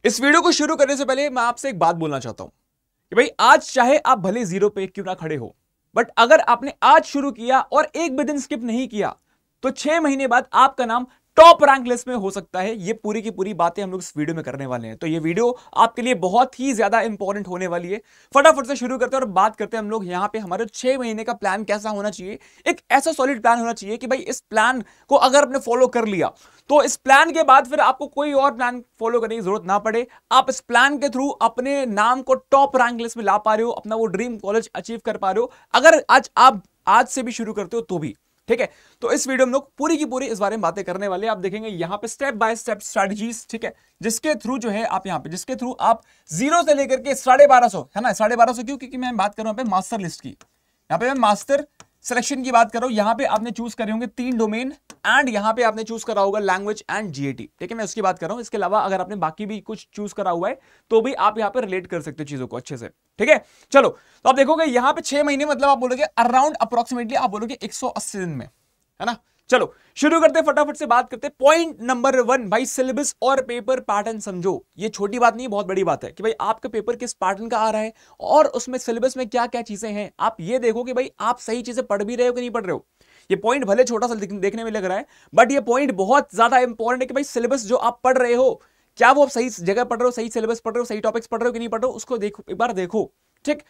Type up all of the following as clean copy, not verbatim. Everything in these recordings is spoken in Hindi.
इस वीडियो को शुरू करने से पहले मैं आपसे एक बात बोलना चाहता हूं कि भाई आज चाहे आप भले जीरो पे क्यों ना खड़े हो, बट अगर आपने आज शुरू किया और एक भी दिन स्किप नहीं किया तो 6 महीने बाद आपका नाम टॉप रैंक लिस्ट में हो सकता है। ये पूरी की पूरी बातें हम लोग इस वीडियो में करने वाले हैं, तो ये वीडियो आपके लिए बहुत ही ज्यादा इंपॉर्टेंट होने वाली है। फटाफट से शुरू करते हैं और बात करते हैं हम लोग यहां पे हमारे 6 महीने का प्लान कैसा होना चाहिए। एक ऐसा सॉलिड प्लान होना चाहिए कि भाई इस प्लान को अगर आपने फॉलो कर लिया तो इस प्लान के बाद फिर आपको कोई और प्लान फॉलो करने की जरूरत ना पड़े। आप इस प्लान के थ्रू अपने नाम को टॉप रैंक लिस्ट में ला पा रहे हो, अपना वो ड्रीम कॉलेज अचीव कर पा रहे हो, अगर आप आज से भी शुरू करते हो तो भी ठीक है। तो इस वीडियो में लोग पूरी की पूरी इस बारे में बातें करने वाले हैं। आप देखेंगे यहां पे स्टेप बाय स्टेप स्ट्रेटजीज, ठीक है, जिसके थ्रू जो है आप यहां पे जिसके थ्रू आप 0 से लेकर के 1250 है ना, 1250 क्यों, क्योंकि मैं बात कर रहा हूं पे मास्टर लिस्ट की। यहां पे मैं मास्टर सिलेक्शन की बात कर रहा हूं। यहां पे आपने चूज करे होंगे 3 डोमेन एंड यहां पे आपने चूज करा होगा लैंग्वेज एंड जीएटी, ठीक है, मैं उसकी बात कर रहा हूं। इसके अलावा अगर आपने बाकी भी कुछ चूज करा हुआ है तो भी आप यहां पे रिलेट कर सकते हो चीजों को अच्छे से, ठीक है। चलो तो आप देखोगे यहां पे 6 महीने मतलब आप बोलोगे अराउंड अप्रोक्सीमेटली आप बोलोगे 180 दिन में, है ना। चलो शुरू करते हैं, फटाफट से बात करते हैं। पॉइंट नंबर 1 भाई, सिलेबस और पेपर पैटर्न समझो। ये छोटी बात नहीं, बहुत बड़ी बात है कि भाई आपका पेपर किस पैटर्न का आ रहा है और उसमें सिलेबस में क्या क्या चीजें हैं। आप ये देखो कि भाई आप सही चीजें पढ़ भी रहे हो कि नहीं पढ़ रहे हो। ये पॉइंट भले छोटा सा देखने में लग रहा है, बट ये पॉइंट बहुत ज्यादा इंपॉर्टेंट है कि भाई सिलेबस जो आप पढ़ रहे हो, क्या वो आप सही जगह पढ़ रहे हो, सही सिलेबस पढ़ रहे हो, सही टॉपिक्स पढ़ रहे हो कि नहीं पढ़ रहे हो, उसको देखो, एक बार देखो, ठीक।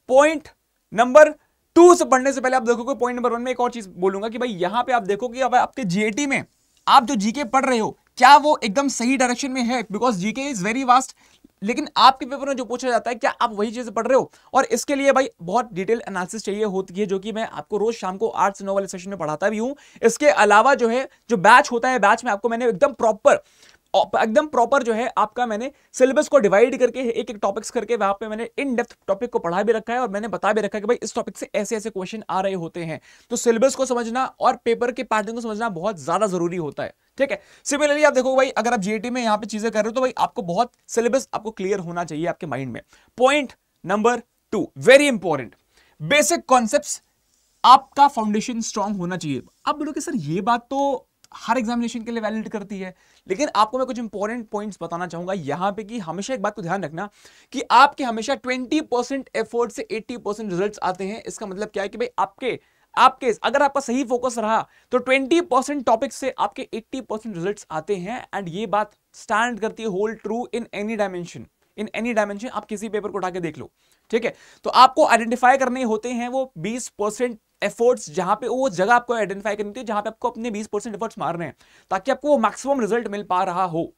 पॉइंट नंबर 2 से पढ़ने से पहले आप देखोगे पॉइंट नंबर 1 में एक और चीज बोलूंगा कि भाई यहां पे आप देखो कि अब आपके जीएटी में आप जो जीके पढ़ रहे हो क्या वो एकदम सही डायरेक्शन में है, because GK is very vast. लेकिन आपके पेपर में जो पूछा जाता है क्या आप वही चीजें पढ़ रहे हो, और इसके लिए भाई बहुत डिटेल एनालिसिस चाहिए होती है, जो कि मैं आपको रोज शाम को 8 से 9 वाले सेशन में पढ़ाता भी हूं। इसके अलावा जो है जो बैच होता है, बैच में आपको मैंने एकदम प्रॉपर जो है आपका मैंने सिलेबस को डिवाइड करके एक एक टॉपिक्स करके वहां पे मैंने इन डेप्थ टॉपिक को पढ़ा भी रखा है और मैंने बता भी रखा है कि भाई इस टॉपिक से ऐसे ऐसे क्वेश्चन आ रहे होते हैं। तो सिलेबस को समझना और पेपर के पैटर्न को समझना बहुत ज्यादा जरूरी होता है, ठीक है। सिमिलरली आप देखो भाई अगर आप जीएटी में यहां पे चीजें कर रहे हो तो भाई आपको बहुत सिलेबस आपको क्लियर होना चाहिए आपके माइंड में। Point number 2 very important, basic concepts, आपका फाउंडेशन स्ट्रांग होना चाहिए। आप बोलोगे सर ये बात तो हर एग्जामिनेशन के लिए वैलिड करती है, लेकिन आपको मैं कुछ इंपॉर्टेंट पॉइंट्स बताना चाहूंगा यहां पे कि हमेशा एक बात को ध्यान रखना कि आपके हमेशा 20% एफर्ट से 80% रिजल्ट्स आते हैं। इसका मतलब क्या है कि भाई आपके अगर आपका सही फोकस रहा तो 20% टॉपिक से आपके 80% रिजल्ट्स आते हैं। एंड ये बात स्टैंड करती है hold true in any dimension, in any dimension. आप किसी पेपर को उठा के देख लो, ठीक है। तो आपको आइडेंटिफाई करने होते हैं वो 20% एफर्ट्स, जहां पे वो जगह आपको आइडेंटिफाई करनी थी जहां पे आपको अपने 20% एफर्ट्स मारने हैं ताकि आपको वो मैक्सिमम रिजल्ट मिल पा रहा हो।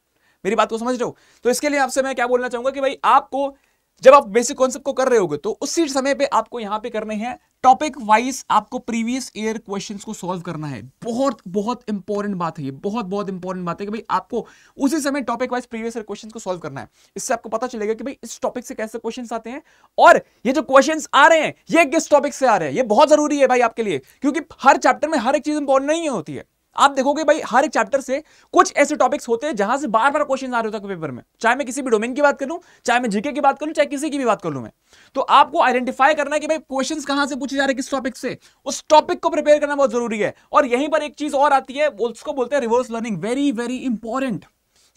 मेरी बात को समझ रहे हो। तो इसके लिए आपसे मैं क्या बोलना चाहूंगा कि भाई आपको जब आप बेसिक कॉन्सेप्ट को कर रहे होगे तो उसी समय पे आपको यहां पे करने हैं टॉपिक वाइज, आपको प्रीवियस ईयर क्वेश्चंस को सॉल्व करना है। बहुत बहुत इंपॉर्टेंट बात है ये, बहुत बहुत इंपॉर्टेंट बात है कि भाई आपको उसी समय topic wise previous year questions को सॉल्व करना है। इससे आपको पता चलेगा कि भाई इस टॉपिक से कैसे क्वेश्चंस आते हैं और ये जो क्वेश्चंस आ रहे हैं ये किस टॉपिक से आ रहे हैं। ये बहुत जरूरी है भाई आपके लिए, क्योंकि हर चैप्टर में हर एक चीज इंपॉर्टेंट नहीं होती है। आप देखोगे भाई हर एक चैप्टर से कुछ ऐसे टॉपिक्स होते हैं जहां से बार बार क्वेश्चन आ रहे होते हैं पेपर में, चाहे मैं किसी भी डोमेन की बात करूं, चाहे मैं जीके की बात करूं, चाहे किसी की भी बात कर लूं मैं। तो आपको आइडेंटिफाई करना है कि भाई क्वेश्चंस कहां से पूछे जा रहे हैं, किस टॉपिक से, उस टॉपिक को प्रिपेयर करना बहुत जरूरी है। और यहीं पर एक चीज और आती है, उसको बोलते हैं reverse learning, very very important.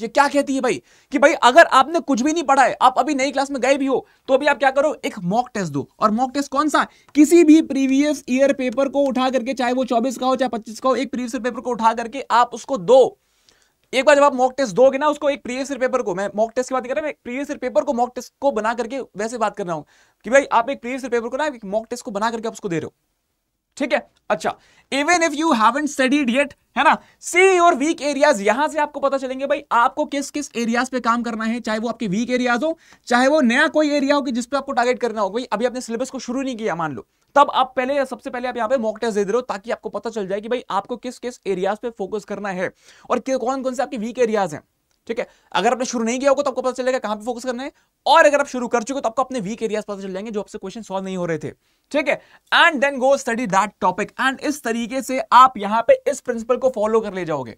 ये क्या कहती है भाई कि भाई अगर आपने कुछ भी नहीं पढ़ा है, आप अभी नई क्लास में गए भी हो, तो अभी आप क्या करो, एक मॉक टेस्ट दो। और मॉक टेस्ट कौन सा, किसी भी प्रीवियस ईयर पेपर को उठा करके, चाहे वो 24 का हो चाहे 25 का हो, एक प्रीवियस ईयर पेपर को उठा करके आप उसको दो। एक बार जब आप मॉक टेस्ट दोगे ना उसको, एक प्रीवियस ईयर पेपर को, मैं मॉक टेस्ट की बात कर रहा हूं, प्रीवियस ईयर पेपर को मॉक टेस्ट को बना करके वैसे बात कर रहा हूं कि भाई आप एक प्रीवियस ईयर पेपर को ना एक मॉक टेस्ट को बना करके आप उसको दे रहे हो, ठीक है। अच्छा, even if you haven't studied yet, है ना, सी योर वीक एरियाज। यहां से आपको पता चलेंगे भाई आपको किस किस एरियाज पे काम करना है, चाहे वो आपके वीक एरियाज हो, चाहे वो नया कोई एरिया हो कि जिस पे आपको टारगेट करना हो। भाई अभी आपने सिलेबस को शुरू नहीं किया मान लो, तब आप पहले सबसे पहले आप यहां पे मॉक टेस्ट दे रहे हो ताकि आपको पता चल जाए कि भाई आपको किस किस एरियाज पे फोकस करना है और कौन कौन से आपके वीक एरियाज हैं, ठीक है। अगर आपने शुरू नहीं किया होगा तो आपको पता चलेगा कहां पे फोकस करना है, और अगर आप शुरू कर चुके हो तो आपको अपने वीक एरियाज पता चल जाएंगे जो आपसे क्वेश्चन सॉल्व नहीं हो रहे थे, ठीक है। And then go study that topic. And इस तरीके से आप यहां पे इस प्रिंसिपल को फॉलो कर ले जाओगे।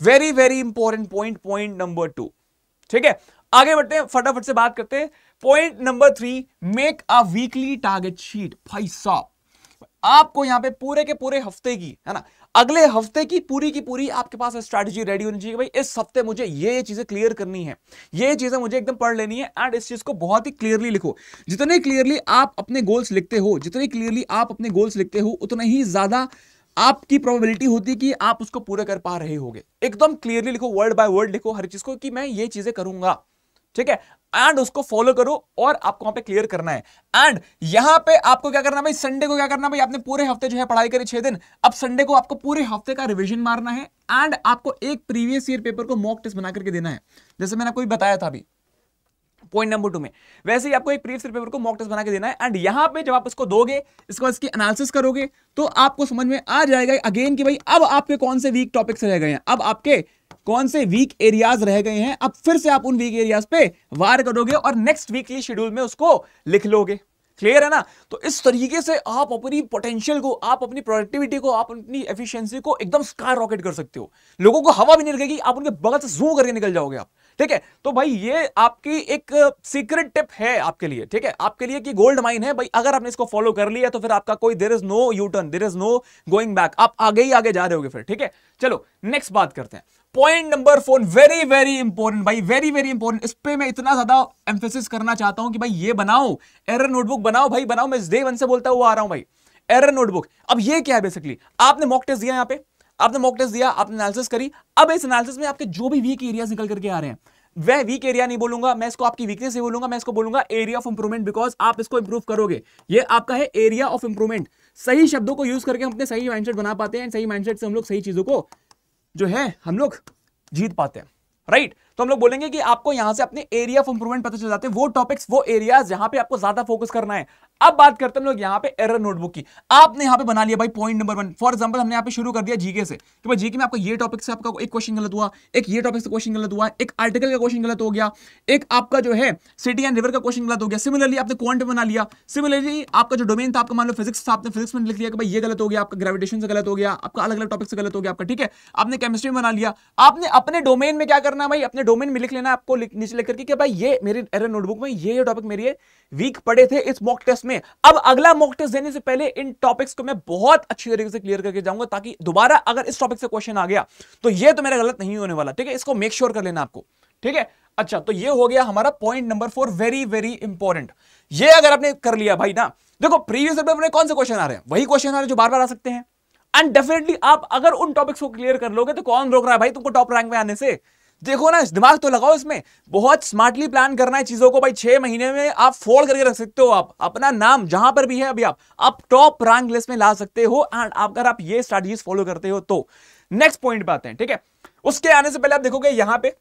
Very very important point, point number 2, ठीक है। आगे बढ़ते हैं, फटाफट से बात करते हैं। Point number 3, make a weekly target sheet. भाई साहब आपको यहां पे पूरे के पूरे हफ्ते की, है ना, अगले हफ्ते की पूरी आपके पास स्ट्रैटेजी रेडी होनी चाहिए। भाई इस हफ्ते मुझे ये चीजें क्लियर करनी है, ये चीजें मुझे एकदम पढ़ लेनी है, एंड इस चीज को बहुत ही क्लियरली लिखो। जितने क्लियरली आप अपने गोल्स लिखते हो, जितने क्लियरली आप अपने गोल्स लिखते हो, उतना ही ज्यादा आपकी प्रोबेबिलिटी होती है कि आप उसको पूरा कर पा रहे होगे। एकदम क्लियरली लिखो, वर्ड बाय वर्ड लिखो हर चीज को कि मैं ये चीजें करूंगा, ठीक है, एंड उसको फॉलो करो और आपको वहां पे क्लियर करना है। एंड यहां पे आपको क्या करना है भाई, संडे को क्या करना है भाई, आपने पूरे हफ्ते जो है पढ़ाई करी 6 दिन, अब संडे को आपको पूरे हफ्ते का रिवीजन मारना है, एंड आपको एक प्रीवियस ईयर पेपर को मॉक टेस्ट बना करके देना है, जैसे मैंने आपको बताया था अभी पॉइंट नंबर 2 में। वैसे ही आपको एक प्रीवियस पेपर को मॉक टेस्ट बना के देना है, एंड यहां पे जब आप इसको दोगे, इसके बाद इसकी एनालिसिस करोगे, तो आपको समझ में आ जाएगा अगेन कि भाई अब आपके कौन से वीक टॉपिक्स रह गए हैं, अब आपके कौन से वीक एरियाज रह गए हैं। अब फिर से आप उन वीक एरियाज पे वार करोगे और नेक्स्ट वीक की शेड्यूल में उसको लिख लोगे। क्लियर है ना? तो इस तरीके से आप अपनी पोटेंशियल को, आप अपनी प्रोडक्टिविटी को, आप अपनी एफिशिएंसी को एकदम स्काई रॉकेट कर सकते हो। लोगों को हवा भी नहीं लगेगी, आप उनके बगल से जूम करके निकल जाओगे आप, ठीक है। तो भाई ये आपकी एक सीक्रेट टिप है आपके लिए, ठीक है, आपके लिए कि गोल्ड माइन है भाई। अगर आपने इसको फॉलो कर लिया तो फिर आपका कोई there is no U turn, there is no going back, आप आगे ही आगे जा रहे होगे फिर, ठीक है। चलो नेक्स्ट बात करते हैं, point number 4, very very important भाई, वेरी वेरी इंपॉर्टेंट। इस पे मैं इतना ज्यादा एम्फेसिस करना चाहता हूं कि भाई ये बनाओ, एरर नोटबुक बनाओ भाई, बनाओ। मैं डे 1 से बोलता हुआ आ रहा हूं भाई, एरर नोटबुक। अब ये क्या है बेसिकली, आपने मॉक टेस्ट दिया, यहां पे आपने मॉक टेस्ट दिया, आपने एनालिसिस करी। अब इस एनालिसिस में आपके जो भी वीक एरियाज निकल करके आ रहे हैं, वह वीक एरिया नहीं बोलूंगा मैं, इसको आपकी वीकनेस ही बोलूंगा, मैं इसको बोलूंगा एरिया ऑफ इंप्रूवमेंट, बिकॉज आप इसको इंप्रूव करोगे। ये आपका है एरिया ऑफ इंप्रूवमेंट। सही शब्दों को यूज करके हम अपने सही माइंडसेट बना पाते हैं, सही माइंडसेट से हम लोग सही चीजों को जो है हम लोग जीत पाते हैं, राइट। तो हम लोग बोलेंगे कि आपको यहां से अपने एरिया ऑफ इंप्रूवमेंट पता चल जाते हैं, वो टॉपिक्स, वो एरियाज जहां पे आपको ज्यादा फोकस करना है। अब बात करते हैं हम लोग यहां पे एरर नोटबुक की। आपने यहां पे बना लिया भाई पॉइंट नंबर 1, फॉर एग्जांपल हमने यहां पे शुरू कर दिया जीके से कि भाई जीके में आपको ये टॉपिक से आपका एक क्वेश्चन गलत हुआ, एक ये टॉपिक से क्वेश्चन गलत हुआ, एक आर्टिकल का क्वेश्चन गलत हो गया, एक आपका जो है सिटी एंड रिवर का क्वेश्चन गलत हो गया। सिमिलरली आपने क्वांट बना लिया, सिमिलरली आपका जो डोमेन था, आपका मान लो फिजिक्स था, आपने फिजिक्स में लिख लिया कि भाई ये गलत हो गया, आपका ग्रेविटेशन से गलत हो गया, आपका अलग अलग टॉपिक से गलत हो गया आपका, ठीक है। आपने केमिस्ट्री में बना लिया। आपने अपने डोमेन में क्या करना है भाई, अपने डोमेन में लिख लेना आपको नीचे लिख करके कि भाई ये मेरे एरर नोटबुक में ये टॉपिक मेरे वीक पड़े थे इस मॉक टेस्ट में। अब अगला मॉक टेस्ट देने से पहले इन टॉपिक्स को मैं बहुत अच्छी तरीके से क्लियर करके जाऊंगा, ताकि दोबारा अगर इस टॉपिक से क्वेश्चन आ गया तो ये तो मेरा गलत नहीं होने वाला, ठीक है। इसको मेक श्योर कर लेना आपको, ठीक है। अच्छा, तो ये हो गया हमारा point number 4, very very important. ये अगर आपने कर लिया भाई ना, देखो प्रीवियस पेपर में कौन से क्वेश्चन आ रहे हैं, वही क्वेश्चन आ रहे हैं जो बार बार आ सकते हैं, एंड डेफिनेटली आप अगर उन टॉपिक्स को क्लियर कर लोगे तो कौन रोक रहा है भाई तुमको टॉप रैंक में आने से। देखो ना, दिमाग तो लगाओ इसमें, बहुत स्मार्टली प्लान करना है चीजों को भाई। 6 महीने में आप फोल्ड करके रख सकते हो, आप अपना नाम जहां पर भी है अभी आप टॉप रैंक लिस्ट में ला सकते हो, एंड अगर आप ये स्ट्रैटेजीज फॉलो करते हो तो। नेक्स्ट पॉइंट पे आते हैं, ठीक है। उसके आने से पहले आप देखोगे यहां पे,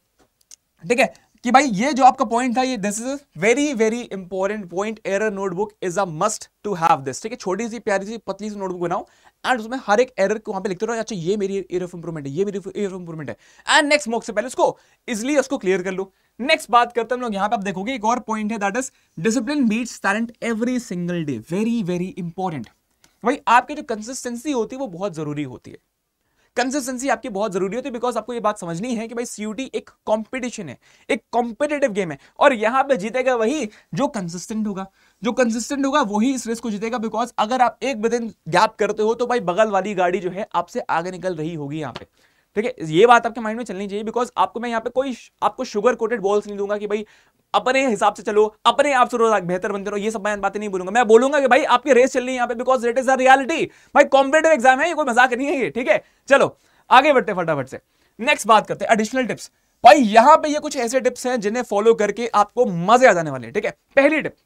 ठीक है, कि भाई ये जो आपका पॉइंट था, ये this is very very important point, error notebook is a must to have this, ठीक है। छोटी सी प्यारी सी पतली सी नोटबुक बनाओ, एंड उसमें हर एक एरर को वहां पे लिखते रहो, अच्छा ये मेरी एरिया ऑफ इंप्रूवमेंट है, ये मेरी एरिया ऑफ इंप्रूवमेंट है, एंड नेक्स्ट मॉक से पहले उसको इजीली उसको क्लियर कर लो। नेक्स्ट बात करते हैं हम लोग, यहां पे आप देखोगे एक और पॉइंट है, that is discipline beats talent every single day, very very important. भाई आपकी जो कंसिस्टेंसी होती है वो बहुत जरूरी होती है, कंसिस्टेंसी आपकी बहुत जरूरी होती है, बिकॉज आपको ये बात समझनी है कि भाई सीयूटी एक कंपटीशन है, एक कॉम्पिटिटिव गेम है, और यहां पे जीतेगा वही जो कंसिस्टेंट होगा, जो कंसिस्टेंट होगा वही इस रेस को जीतेगा। बिकॉज अगर आप एक भी दिन गैप करते हो तो भाई बगल वाली गाड़ी जो है आपसे आगे निकल रही होगी यहाँ पे, ठीक है। ये बात आपके माइंड में चलनी चाहिए, बिकॉज आपको मैं यहाँ पे कोई आपको शुगर कोटेड बॉल्स नहीं दूंगा कि भाई अपने हिसाब से चलो, अपने आप से रोज बेहतर बनते रहो, ये सब बातें नहीं बोलूंगा। मैं बोलूंगा कि भाई आपकी रेस चल रही है यहाँ पे, because it is a reality भाई, कॉम्पिटिटिव एग्जाम है, ये कोई मजाक नहीं है ये, ठीक है। चलो आगे बढ़ते फटाफट से, नेक्स्ट बात करते हैं एडिशनल टिप्स। भाई यहां पे ये कुछ ऐसे टिप्स हैं जिन्हें फॉलो करके आपको मजे आ जाने वाले हैं, ठीक है। पहली tip,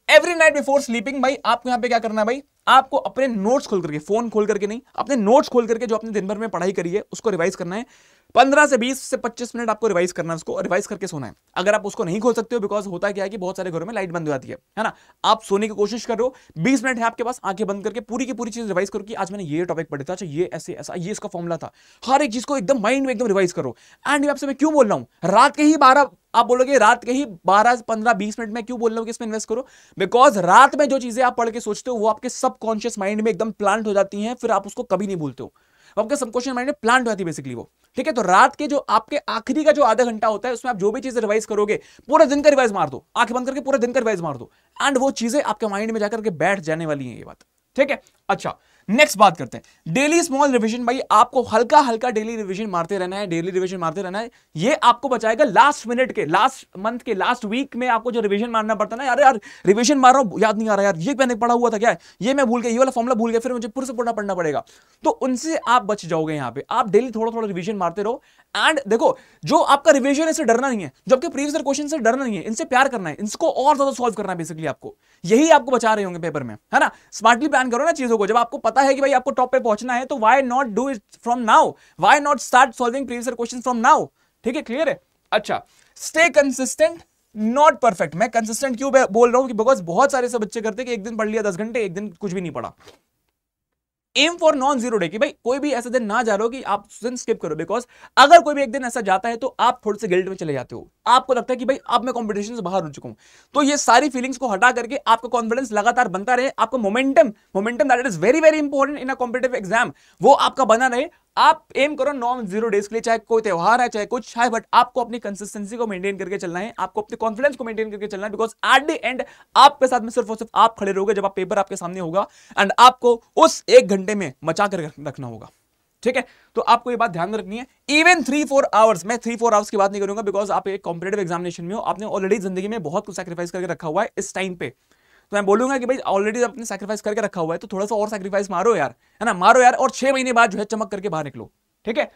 every night before sleeping, भाई आपको यहां पे क्या करना है भाई, आपको अपने नोट्स खोल करके, फोन खोल करके नहीं, अपने नोट्स खोल करके जो आपने दिन भर में पढ़ाई करी है उसको रिवाइज करना है। 15 से 20 से 25 मिनट आपको रिवाइज करना है, उसको रिवाइज करके सोना है। अगर आप उसको नहीं खोल सकते हो, बिकॉज होता क्या है कि बहुत सारे घरों में लाइट बंद हो जाती है ना, आप सोने की कोशिश कर रहे हो, 20 मिनट है आपके पास, आंखें बंद करके पूरी की पूरी चीज रिवाइज करो कि आज मैंने ये टॉपिक पढ़ा था, अच्छा ये ऐसे ऐसा, ये इसका फॉर्मूला था, हर एक चीज को एकदम माइंड में एकदम रिवाइज करो। एंड आपसे मैं क्यों बोल रहा हूं, रात के ही 12, आप बोलोगे रात के ही 12, 15, 20 मिनट में क्यों बोल रहा हूं कि इसमें इन्वेस्ट करो, बिकॉज रात में जो चीजें आप पढ़ के सोचते हो वो आपके सबकॉन्शियस माइंड में एकदम प्लांट हो जाती हैं, फिर आप उसको कभी नहीं भूलते हो, आपके सबकॉन्शियस माइंड में प्लांट हो जाती है बेसिकली वो, ठीक है। तो रात के जो आपके आखिरी का जो आधा घंटा होता है उसमें आप जो भी चीजें रिवाइज करोगे, पूरा दिन का रिवाइज मार दो, आंखें बंद करके पूरा दिन का रिवाइज मार दो, एंड वो चीजें आपके माइंड में जाकर के बैठ जाने वाली हैं। ये बात ठीक है। अच्छा, नेक्स्ट बात करते हैं डेली स्मॉल रिवीजन। भाई आपको हल्का हल्का डेली रिवीजन मारते रहना है, डेली रिवीजन मारते रहना है। ये आपको बचाएगा लास्ट मिनट के, लास्ट मंथ के लास्ट वीक में आपको जो रिवीजन मारना पड़ता है ना, यार रिवीजन मार रहा हूं याद नहीं आ रहा, यार ये मैंने पढ़ा हुआ था, क्या है ये मैं भूल गया, ये वाला फॉर्मूला भूल गया, फिर मुझे पूरा से पढ़ना पड़ेगा। तो उनसे आप बच जाओगे। यहां पे आप डेली थोड़ा थोड़ा रिवीजन मारते रहो। एंड देखो, जो आपका रिवीजन इससे डरना नहीं है, जो आपके प्रीवियस क्वेश्चन से डरना नहीं है, इनसे प्यार करना है, इनको और ज्यादा सॉल्व करना है। बेसिकली आपको यही आपको बचा रहे होंगे पेपर में, है ना। स्मार्टली प्लान करो ना चीजों को। जब आपको पता है कि भाई आपको टॉप पे पहुंचना है, तो why not do it from now, why not start solving previous question from now. ठीक है, क्लियर है। अच्छा, स्टे कंसिस्टेंट नॉट परफेक्ट। मैं कंसिस्टेंट क्यों बोल रहा हूं कि बिकॉज बहुत सारे से बच्चे करते हैं कि एक दिन पढ़ लिया 10 घंटे, एक दिन कुछ भी नहीं पढ़ा। Aim for non zero day, कि भाई कोई भी ऐसा दिन ना जा रहा हो कि आप दिन स्किप करो। बिकॉज अगर कोई भी एक दिन ऐसा जाता है तो आप थोड़े से गिल्ट में चले जाते हो। आपको लगता है कि भाई अब मैं कंपटीशन से बाहर हो चुका हूं। तो ये सारी फीलिंग्स को हटा करके आपका कॉन्फिडेंस लगातार बनता रहे, आपको momentum that is very very important in a competitive exam, वो आपका बना रहे। आप एम करो नॉन जीरो डेज के लिए, चाहे कोई त्योहार है चाहे कुछ है, बट आपको अपनी कंसिस्टेंसी को मेंटेन करके चलना है, आपको अपने कॉन्फिडेंस को मेंटेन करके चलना है। बिकॉज एट द एंड आपके साथ में सिर्फ और सिर्फ आप खड़े रहोगे जब आप पेपर आपके सामने होगा, एंड आपको उस 1 घंटे में मचा कर रखना होगा। ठीक है, तो आपको ये बात ध्यान में रखनी है। इवन 3-4 आवर्स, मैं 3-4 आवर्स की बात नहीं करूंगा, बिकॉज आप एक कॉम्पिटिटिव एग्जामिनेशन में हो, आपने ऑलरेडी जिंदगी में बहुत कुछ सैक्रिफाइस करके रखा हुआ है इस टाइम पे। तो मैं बोलूंगा कि भाई ऑलरेडी आपने सैक्रिफाइस करके रखा हुआ है, तो थोड़ा सा और सैक्रिफाइस मारो यार, है ना, मारो यार, और 6 महीने बाद जो है चमक करके बाहर निकलो। ठीक है,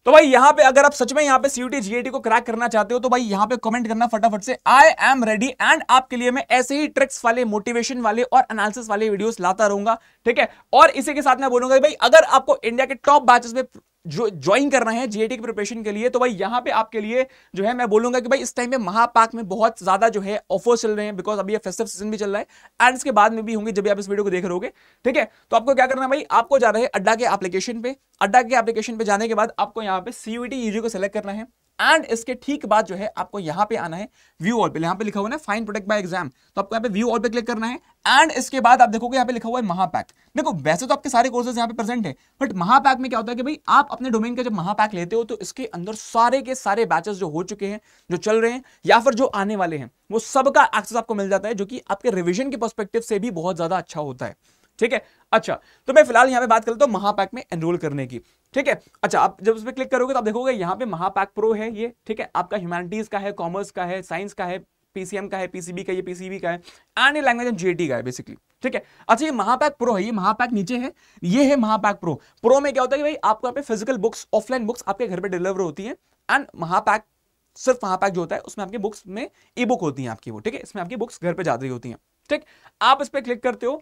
तो भाई यहां पे अगर आप सच में यहां पे सीयूटी जीएटी को क्रैक करना चाहते हो, तो भाई यहां पे कमेंट करना फटाफट से, आई एम रेडी। एंड आपके लिए मैं ऐसे ही ट्रिक्स वाले, मोटिवेशन वाले और एनालिसिस वाले वीडियोस लाता रहूंगा। ठीक है, और इसी के साथ मैं बोलूंगा भाई अगर आपको इंडिया के टॉप बैचेस में ज्वाइन करना है जीएटी की प्रिपरेशन के लिए, तो भाई यहां पे आपके लिए जो है मैं बोलूंगा कि भाई इस टाइम पे महापाक में बहुत ज्यादा जो है ऑफर्स चल रहे हैं, बिकॉज अभी ये फेस्टिव सीजन भी चल रहा है, एंड इसके बाद में भी होंगे जब आप इस वीडियो को देख रहोगे। ठीक है, तो आपको क्या करना है भाई, आपको जा रहे हैं अड्डा के एप्लीकेशन पे। अड्डा के एप्लीकेशन पे जाने के बाद आपको यहाँ पे सीयूटी यूजी को सेलेक्ट करना है, एंड इसके ठीक बाद जो है आपको यहां पे आना है व्यू ऑल पे। यहां पे लिखा हुआ है ना फाइंड प्रोटेक्ट बाय एग्जाम, तो आपको यहां पे व्यू ऑल पे क्लिक करना है। एंड इसके बाद आप देखोगे यहां पे लिखा हुआ है महापैक। देखो वैसे तो आपके सारे कोर्सेज यहां पे प्रेजेंट है, बट महापैक में क्या होता है कि भाई आप अपने डोमेन का जब महापैक लेते हो, तो इसके अंदर सारे के सारे बैचेस जो हो चुके हैं, जो चल रहे हैं या फिर जो आने वाले हैं, वो सबका एक्सेस आपको मिल जाता है, जो कि आपके रिविजन के पर्सपेक्टिव से भी बहुत ज्यादा अच्छा होता है। ठीक है, अच्छा, तो मैं फिलहाल यहां पे बात कर लेता हूं महापैक में एनरोल करने की। ठीक है, अच्छा, आप जब उस पर क्लिक करोगे तो आप देखोगे यहाँ पे महापैक प्रो है ये। ठीक है, आपका ह्यूमैनिटीज का है, कॉमर्स का है, साइंस का है, पीसीएम का है, पीसीबी का, ये पीसीबी का है, एंड ये लैंग्वेज एंड जीएटी का है बेसिकली। ठीक है, अच्छा, ये महापैक प्रो है, ये महापैक नीचे है, ये है महापैक प्रो। प्रो में क्या होता है कि भाई आपको यहाँ पे फिजिकल बुक्स, ऑफलाइन बुक्स आपके घर पे डिलीवर होती है, एंड महापैक सिर्फ महापैक जो होता है उसमें आपकी बुक्स में ई बुक होती है आपकी वो। ठीक है, इसमें आपकी बुक्स घर पे जा रही होती हैं। ठीक, आप इस पर क्लिक करते हो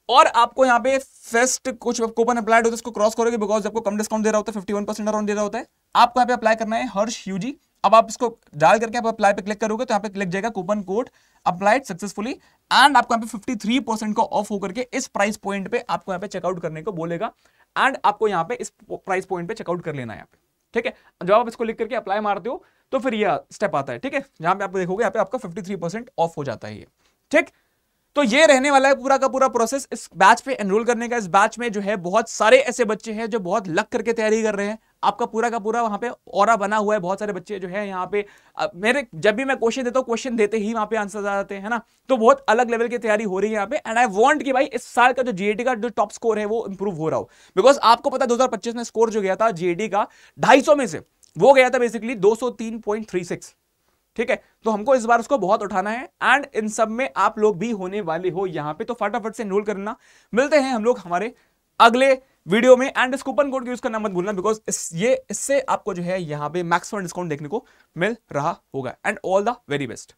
और आपको यहाँ पे फेस्ट कुछ कूपन अप्लाइड होता है, उसको क्रॉस करोगे, बिकॉज आपको कम डिस्काउंट दे रहा होता है, 51% अराउंड दे रहा होता है। आपको यहाँ पे अप्लाई करना है हर्ष यूजी। अब आप इसको डाल करके आप अप्लाई पे क्लिक करोगे तो यहाँ पे क्लिक जाएगा coupon code applied successfully, and आपको यहाँ पे 53% का ऑफ होकर के इस प्राइस पॉइंट पे आपको यहाँ पे चेकआउट करने को बोलेगा, एंड आपको यहाँ पे इस प्राइस पॉइंट पे चेकआउट कर लेना है यहाँ पे। ठीक है, जब आप इसको लिख करके अप्लाई मारते हो तो फिर ये स्टेप आता है। ठीक है, जहां पे आप देखोगे यहाँ पे आपका 53% ऑफ हो जाता है ये। ठीक, तो ये रहने वाला है पूरा का पूरा प्रोसेस इस बैच पे एनरोल करने का। इस बैच में जो है बहुत सारे ऐसे बच्चे हैं जो बहुत लग करके तैयारी कर रहे हैं। आपका पूरा का पूरा वहां पे ऑरा बना हुआ है। बहुत सारे बच्चे जो है यहाँ पे मेरे जब भी मैं क्वेश्चन देता हूँ, क्वेश्चन देते ही वहां पे आंसर आ जाते हैं ना, तो बहुत अलग लेवल की तैयारी हो रही है यहाँ पे। एंड आई वांट कि भाई इस साल का जो जीएटी का जो टॉप स्कोर है वो इंप्रूव हो रहा हो, बिकॉज आपको पता 2025 में स्कोर जो गया था जीएटी का 250 में से वो गया था बेसिकली 203.36। ठीक है, तो हमको इस बार उसको बहुत उठाना है, एंड इन सब में आप लोग भी होने वाले हो यहाँ पे, तो फटाफट से एनरोल करना। मिलते हैं हम लोग हमारे अगले वीडियो में, एंड इस कूपन कोड यूज करना मत भूलना, बिकॉज इससे आपको जो है यहाँ पे मैक्सिमम डिस्काउंट देखने को मिल रहा होगा। And all the very best.